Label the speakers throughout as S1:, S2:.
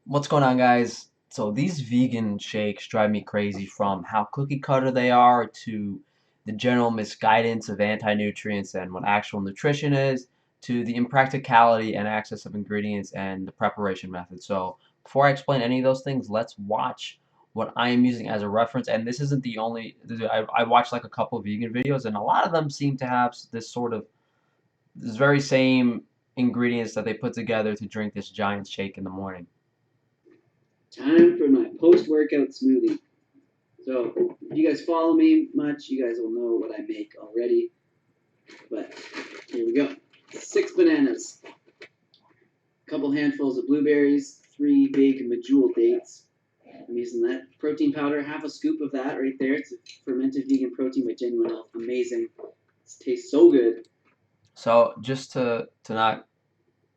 S1: What's going on, guys? So these vegan shakes drive me crazy, from how cookie cutter they are to the general misguidance of anti-nutrients and what actual nutrition is, to the impracticality and access of ingredients and the preparation method. So before I explain any of those things, let's watch what I am using as a reference. And this isn't the only. I watched like a couple of vegan videos, and a lot of them seem to have this very same ingredients that they put together to drink this giant shake in the morning.
S2: Time for my post-workout smoothie. So, if you guys follow me much, you guys will know what I make already. But here we go. 6 bananas, a couple handfuls of blueberries, 3 big medjool dates. I'm using that protein powder, half a scoop of that right there. It's a fermented vegan protein by Genuine Health. Amazing. It tastes so good.
S1: So just to not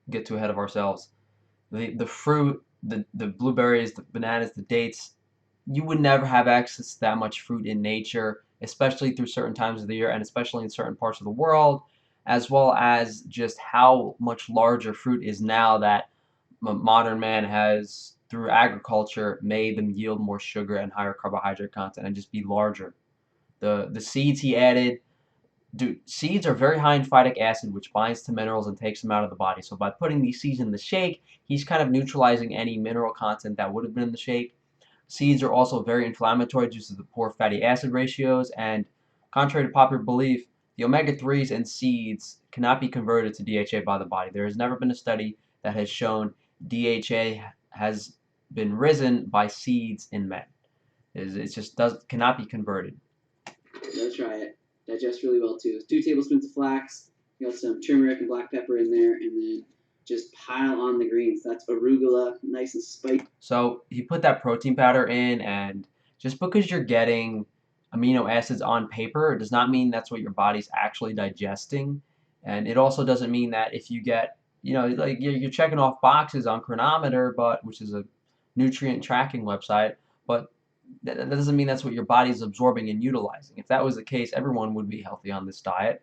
S1: get too ahead of ourselves, the fruit, the blueberries, the bananas, the dates, you would never have access to that much fruit in nature, especially through certain times of the year and especially in certain parts of the world, as well as just how much larger fruit is now that modern man has, through agriculture, made them yield more sugar and higher carbohydrate content and just be larger. The seeds he added. Dude, seeds are very high in phytic acid, which binds to minerals and takes them out of the body. So by putting these seeds in the shake, he's kind of neutralizing any mineral content that would have been in the shake. Seeds are also very inflammatory due to the poor fatty acid ratios, and contrary to popular belief, the omega-3s in seeds cannot be converted to DHA by the body. There has never been a study that has shown DHA has been risen by seeds in men. It just cannot be converted.
S2: Let's try it. Digests really well too. 2 tablespoons of flax. You got some turmeric and black pepper in there, and then just pile on the greens. That's arugula, nice and spicy.
S1: So he put that protein powder in, and just because you're getting amino acids on paper does not mean that's what your body's actually digesting. And it also doesn't mean that if you get, like you're checking off boxes on Chronometer, but which is a nutrient tracking website, but that doesn't mean that's what your body's absorbing and utilizing. If that was the case, everyone would be healthy on this diet.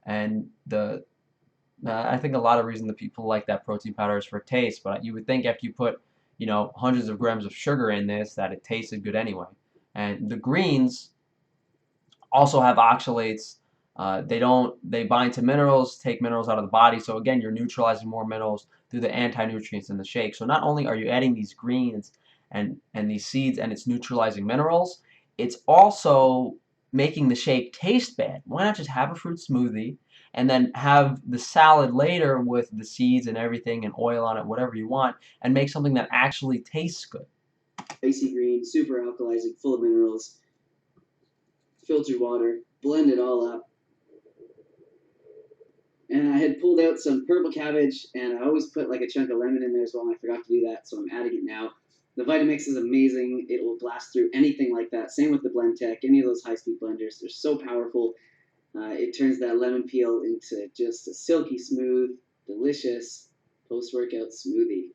S1: And I think a lot of reason that people like that protein powder is for taste, but you would think if you put, hundreds of grams of sugar in this, that it tasted good anyway. And the greens also have oxalates. They bind to minerals, take minerals out of the body. So again, you're neutralizing more minerals through the anti-nutrients in the shake. So not only are you adding these greens and these seeds and it's neutralizing minerals, it's also making the shake taste bad. Why not just have a fruit smoothie and then have the salad later with the seeds and everything and oil on it, whatever you want, and make something that actually tastes good?
S2: Icy green, super alkalizing, full of minerals. Filtered water, blend it all up. And I had pulled out some purple cabbage, and I always put like a chunk of lemon in there as well, and I forgot to do that, so I'm adding it now. The Vitamix is amazing. It will blast through anything like that. Same with the Blendtec, any of those high-speed blenders. They're so powerful. It turns that lemon peel into just a silky smooth, delicious post-workout smoothie.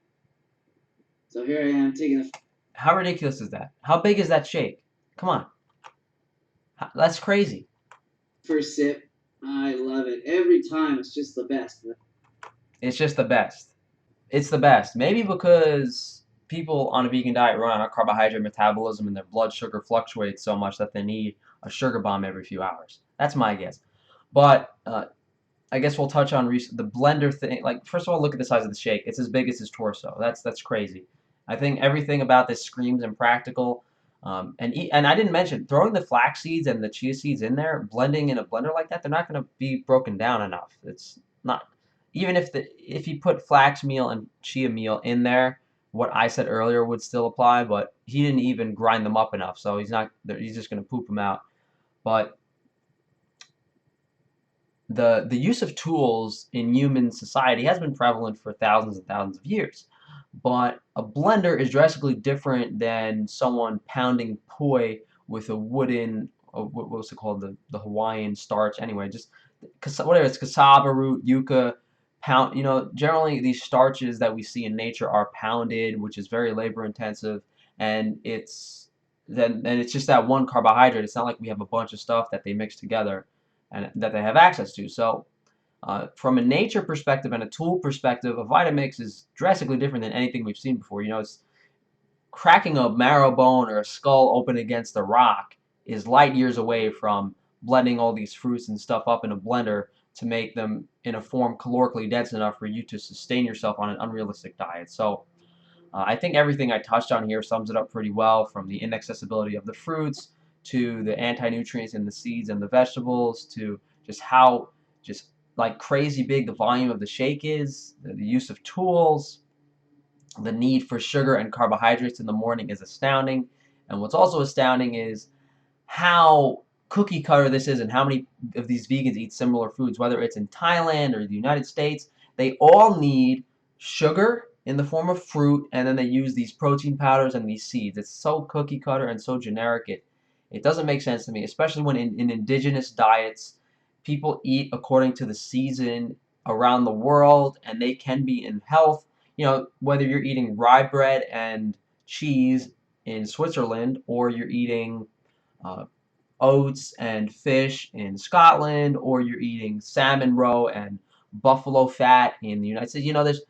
S2: So here I am taking a
S1: How ridiculous is that? How big is that shake? Come on. That's crazy.
S2: first sip. I love it. Every time, it's just the best.
S1: It's just the best. It's the best. Maybe because people on a vegan diet run on a carbohydrate metabolism and their blood sugar fluctuates so much that they need a sugar bomb every few hours. That's my guess. But I guess we'll touch on the blender thing. Like, first of all, look at the size of the shake. It's as big as his torso. That's crazy. I think everything about this screams impractical. And I didn't mention throwing the flax seeds and the chia seeds in there, blending in a blender like that. They're not going to be broken down enough. It's not, even if you put flax meal and chia meal in there, what I said earlier would still apply. But he didn't even grind them up enough, so he's not. He's just going to poop them out. But the use of tools in human society has been prevalent for thousands and thousands of years. But a blender is drastically different than someone pounding poi with a wooden, what was it called, the Hawaiian starch. Anyway, just whatever, it's cassava root, yucca, pound. Generally these starches that we see in nature are pounded, which is very labor intensive, and it's just that one carbohydrate. It's not like we have a bunch of stuff that they mix together and that they have access to. So from a nature perspective and a tool perspective, a Vitamix is drastically different than anything we've seen before. cracking a marrow bone or a skull open against a rock is light years away from blending all these fruits and stuff up in a blender to make them in a form calorically dense enough for you to sustain yourself on an unrealistic diet. So I think everything I touched on here sums it up pretty well, from the inaccessibility of the fruits to the anti-nutrients in the seeds and the vegetables to just how just like crazy big the volume of the shake is, the use of tools, the need for sugar and carbohydrates in the morning is astounding. And what's also astounding is how cookie cutter this is and how many of these vegans eat similar foods, whether it's in Thailand or the United States. They all need sugar in the form of fruit, and then they use these protein powders and these seeds. It's so cookie cutter and so generic. It doesn't make sense to me, especially when in indigenous diets, people eat according to the season around the world, and they can be in health. You know, whether you're eating rye bread and cheese in Switzerland, or you're eating uh, oats and fish in Scotland, or you're eating salmon roe and buffalo fat in the United States. You know, there's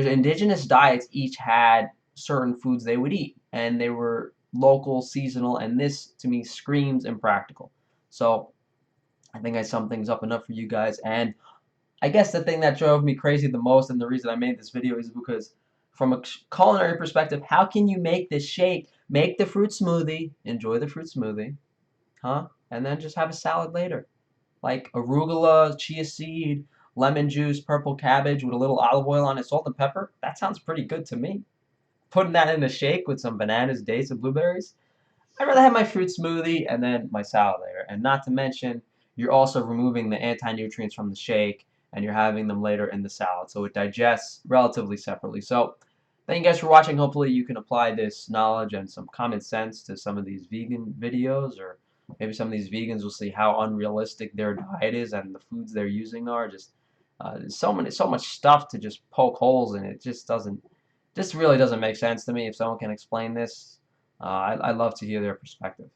S1: indigenous diets each had certain foods they would eat, and they were local, seasonal, and this to me screams impractical. So I think I summed things up enough for you guys. And I guess the thing that drove me crazy the most, and the reason I made this video, is because from a culinary perspective, how can you make this shake? Make the fruit smoothie, enjoy the fruit smoothie, huh? And then just have a salad later. Like arugula, chia seed, lemon juice, purple cabbage with a little olive oil on it, salt and pepper. That sounds pretty good to me. Putting that in a shake with some bananas, dates, and blueberries. I'd rather have my fruit smoothie and then my salad later. And not to mention, you're also removing the anti-nutrients from the shake and you're having them later in the salad. So it digests relatively separately. So thank you guys for watching. Hopefully you can apply this knowledge and some common sense to some of these vegan videos, or maybe some of these vegans will see how unrealistic their diet is and the foods they're using are. Just there's so much stuff to just poke holes in. It just doesn't, this really doesn't make sense to me. If someone can explain this, I'd love to hear their perspective.